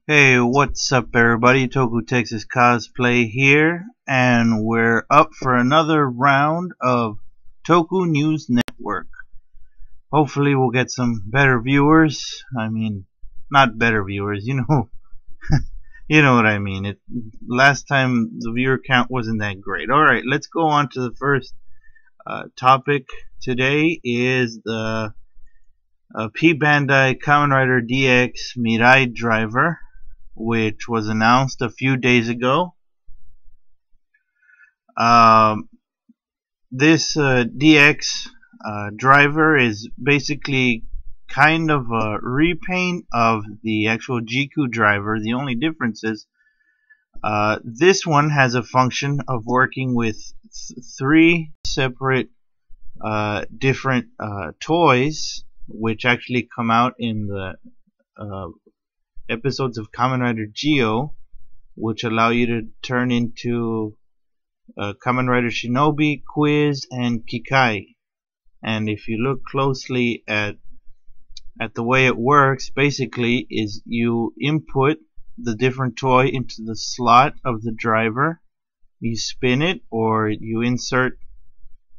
Hey, what's up everybody? Toku Texas Cosplay here, and we're up for another round of Toku News Network. Hopefully we'll get some better viewers. I mean, not better viewers, you know what I mean. Last time the viewer count wasn't that great. Alright, let's go on to the first topic. Today is the PBandai Kamen Rider DX MiraiDriver, which was announced a few days ago. This DX driver is basically kind of a repaint of the actual Jiku driver. The only difference is this one has a function of working with three separate different toys, which actually come out in the episodes of Kamen Rider Geo, which allow you to turn into Kamen Rider Shinobi, Quiz, and Kikai. And if you look closely at the way it works, basically is you input the different toy into the slot of the driver, you spin it, or you insert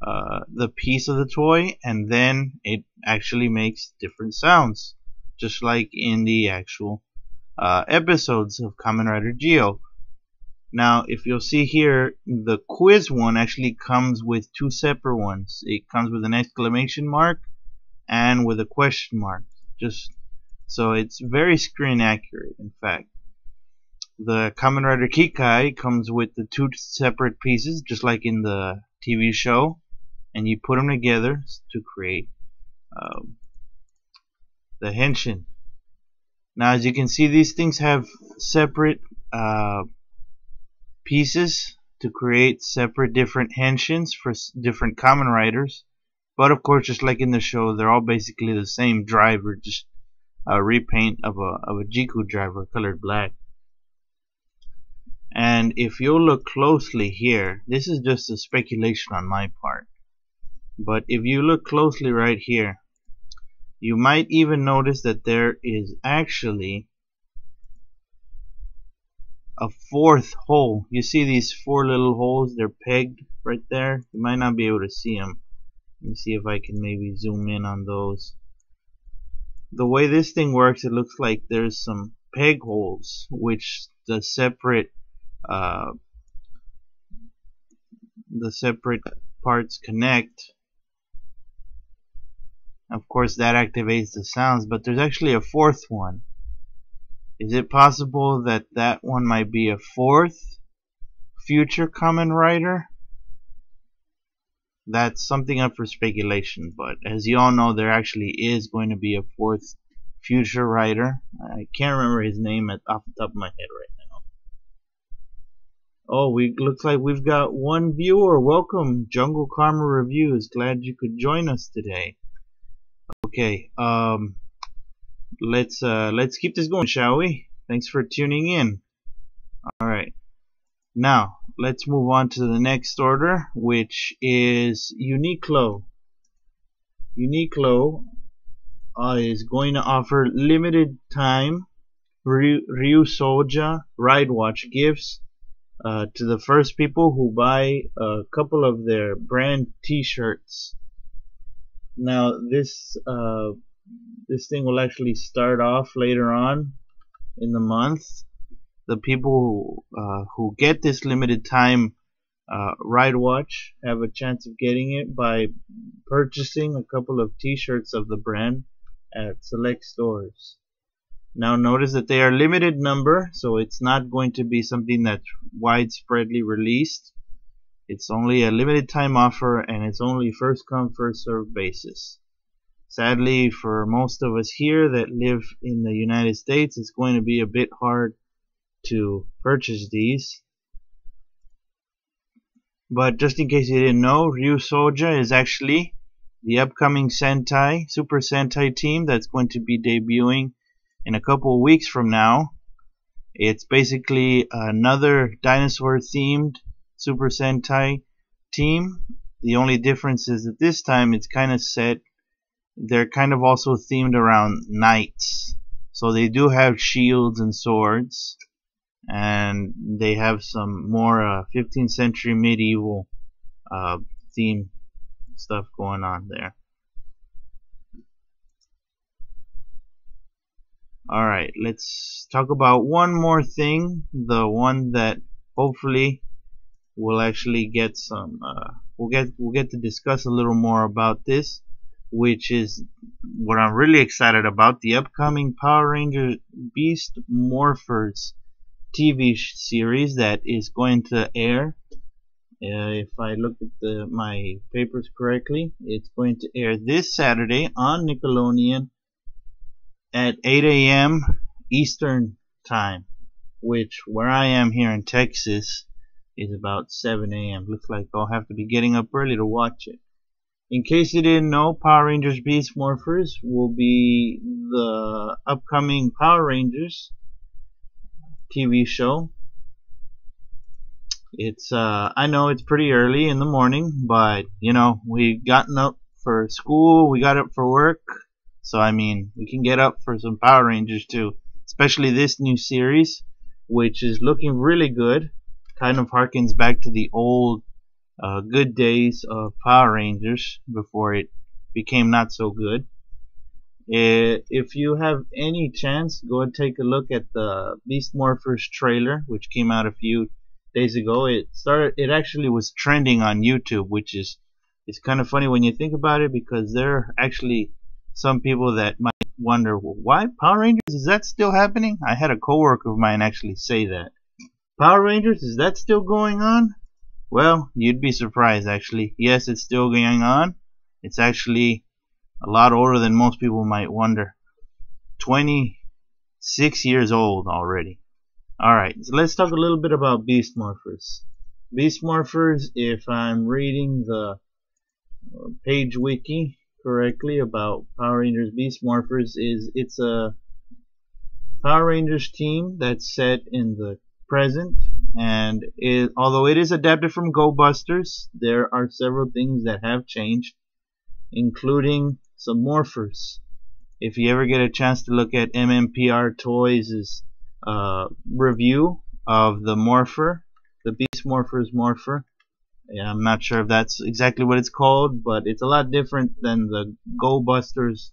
the piece of the toy, and then it actually makes different sounds, just like in the actual episodes of Kamen Rider Geo. Now, if you'll see here, the quiz one actually comes with two separate ones. It comes with an exclamation mark and with a question mark. Just so it's very screen accurate. In fact, the Kamen Rider Kikai comes with the two separate pieces, just like in the TV show, and you put them together to create the henshin. Now, as you can see, these things have separate pieces to create separate different henshins for different Kamen Riders. But of course, just like in the show, they're all basically the same driver, just a repaint of a Jiku driver colored black. And if you look closely here, this is just a speculation on my part, but if you look closely right here, you might even notice that there is actually a fourth hole. You see these four little holes? They're pegged right there. You might not be able to see them. Let me see if I can maybe zoom in on those. The way this thing works, it looks like there's some peg holes which the separate parts connect. Of course, that activates the sounds, but there's actually a fourth one. Is it possible that that one might be a fourth future Kamen Rider? That's something up for speculation, but as you all know, there actually is going to be a fourth future rider. I can't remember his name off the top of my head right now. Oh, looks like we've got one viewer. Welcome, Jungle Karma Reviews. Glad you could join us today. Okay, let's keep this going, shall we? Thanks for tuning in. Alright, now let's move on to the next order, which is Uniqlo. Uniqlo is going to offer limited time Ryosoulger Ridewatch gifts to the first people who buy a couple of their brand t-shirts. Now this thing will actually start off later on in the month. The people who get this limited time Ridewatch have a chance of getting it by purchasing a couple of t-shirts of the brand at select stores. Now notice that they are limited number, so it's not going to be something that's widespreadly released. It's only a limited time offer, and it's only first come first served basis. Sadly, for most of us here that live in the United States, it's going to be a bit hard to purchase these. But just in case you didn't know, Ryosoulger is actually the upcoming Sentai, Super Sentai team that's going to be debuting in a couple of weeks from now. It's basically another dinosaur themed Super Sentai team. The only difference is that this time it's kind of set, they're kind of also themed around knights. So they do have shields and swords, and they have some more 15th century medieval theme stuff going on there. Alright, let's talk about one more thing, the one that hopefully we'll actually get some we'll get to discuss a little more about this, which is what I'm really excited about, the upcoming Power Rangers Beast Morphers TV series that is going to air. If I look at my papers correctly, it's going to air this Saturday on Nickelodeon at 8 a.m. Eastern Time, which where I am here in Texas is about 7 a.m. Looks like I'll have to be getting up early to watch it. In case you didn't know, Power Rangers Beast Morphers will be the upcoming Power Rangers TV show. It's I know it's pretty early in the morning, but you know, we've gotten up for school, we got up for work, so I mean, we can get up for some Power Rangers too, especially this new series, which is looking really good. Kind of harkens back to the old good days of Power Rangers before it became not so good. If you have any chance, go and take a look at the Beast Morphers trailer, which came out a few days ago. It actually was trending on YouTube, which is it's kind of funny when you think about it, because there are actually some people that might wonder, well, why Power Rangers, is that still happening? I had a coworker of mine actually say that. Power Rangers, is that still going on? Well, you'd be surprised actually. Yes, it's still going on. It's actually a lot older than most people might wonder. 26 years old already. Alright, so let's talk a little bit about Beast Morphers. Beast Morphers, if I'm reading the page wiki correctly about Power Rangers Beast Morphers, it's a Power Rangers team that's set in the present, and although it is adapted from Go Busters, there are several things that have changed, including some morphers. If you ever get a chance to look at MMPR Toys' review of the morpher, the Beast Morphers morpher, yeah, I'm not sure if that's exactly what it's called, but it's a lot different than the Go Busters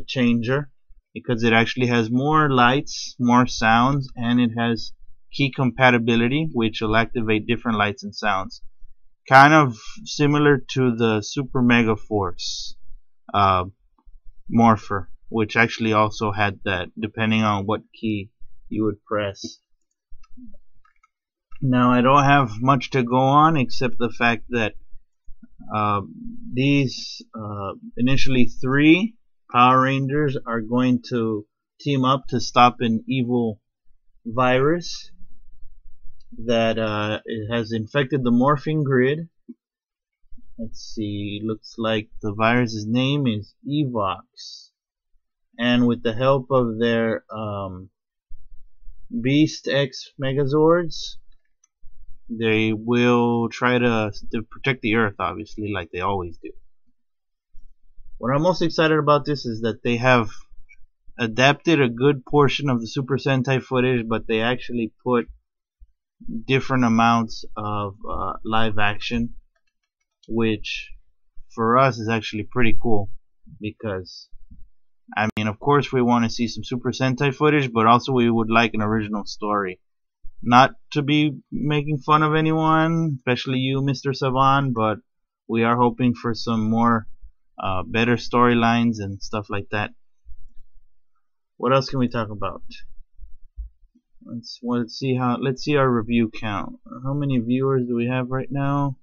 changer, because it actually has more lights, more sounds, and it has key compatibility, which will activate different lights and sounds. Kind of similar to the Super Mega Force morpher, which actually also had that, depending on what key you would press. Now, I don't have much to go on except the fact that these initially 3 Power Rangers are going to team up to stop an evil virus that it has infected the morphing grid. Let's see, looks like the virus's name is Evox, and with the help of their Beast X Megazords, they will try to protect the Earth, obviously, like they always do. What I'm most excited about this is that they have adapted a good portion of the Super Sentai footage, but they actually put different amounts of live action, which for us is actually pretty cool, because I mean, of course we want to see some Super Sentai footage, but also we would like an original story. Not to be making fun of anyone, especially you, Mr. Saban, but we are hoping for some more better storylines and stuff like that. What else can we talk about? Let's see our review count. How many viewers do we have right now?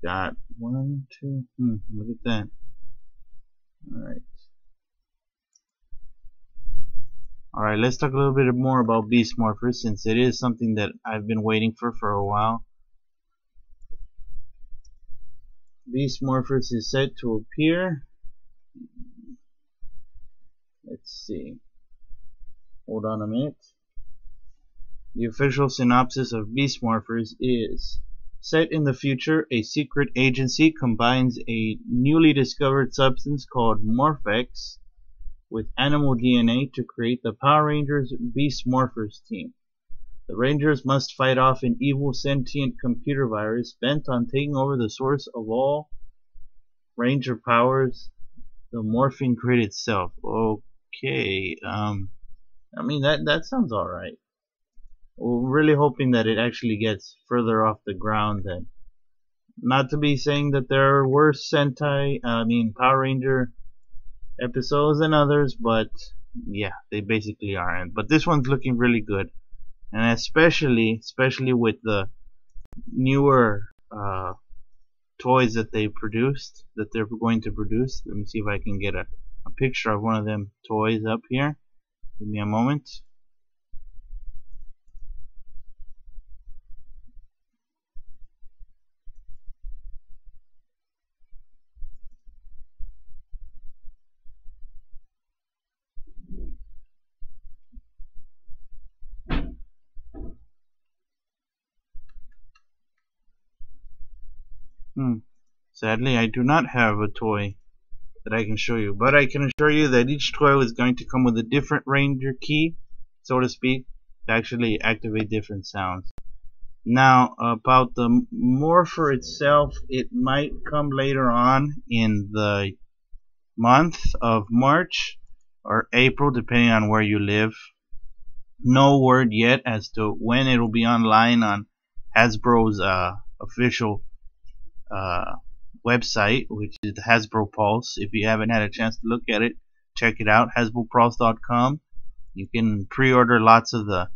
Got 1, 2. Look at that. Alright. Alright, let's talk a little bit more about Beast Morphers, since it is something that I've been waiting for a while. Beast Morphers is set to appear. Let's see. Hold on a minute. The official synopsis of Beast Morphers is: set in the future, a secret agency combines a newly discovered substance called Morphex with animal DNA to create the Power Rangers Beast Morphers team. The Rangers must fight off an evil sentient computer virus bent on taking over the source of all Ranger powers, the morphing grid itself. Okay, I mean that sounds alright. We're really hoping that it actually gets further off the ground than. Not to be saying that there are worse Power Ranger episodes than others, but yeah, they basically aren't. But this one's looking really good, and especially with the newer toys that they're going to produce. Let me see if I can get a picture of one of them toys up here. Give me a moment. Sadly, I do not have a toy that I can show you, but I can assure you that each toy is going to come with a different Ranger key, so to speak, to actually activate different sounds. Now, about the Morpher itself, it might come later on in the month of March or April, depending on where you live. No word yet as to when it will be online on Hasbro's official website, which is the Hasbro Pulse. If you haven't had a chance to look at it, check it out, hasbropulse.com. You can pre-order lots of the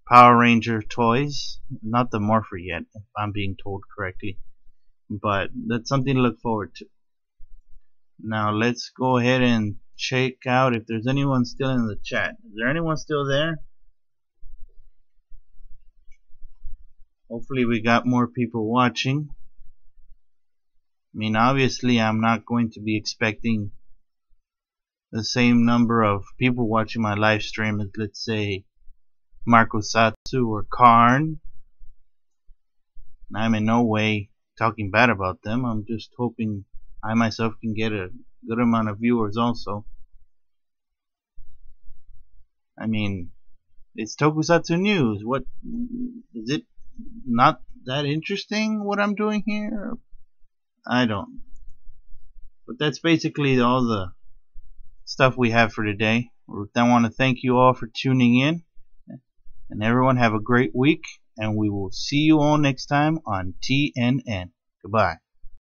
Power Ranger toys, not the Morpher yet, if I'm being told correctly, but that's something to look forward to. Now let's go ahead and check out if there's anyone still in the chat. Is there anyone still there? Hopefully we got more people watching. I mean, obviously I'm not going to be expecting the same number of people watching my live stream as, let's say, Tokusatsu or Karn. I'm in no way talking bad about them. I'm just hoping I myself can get a good amount of viewers also. I mean, it's Tokusatsu news. What is it? Not that interesting what I'm doing here? I don't. But that's basically all the stuff we have for today. I want to thank you all for tuning in, and everyone have a great week, and we will see you all next time on TNN. Goodbye.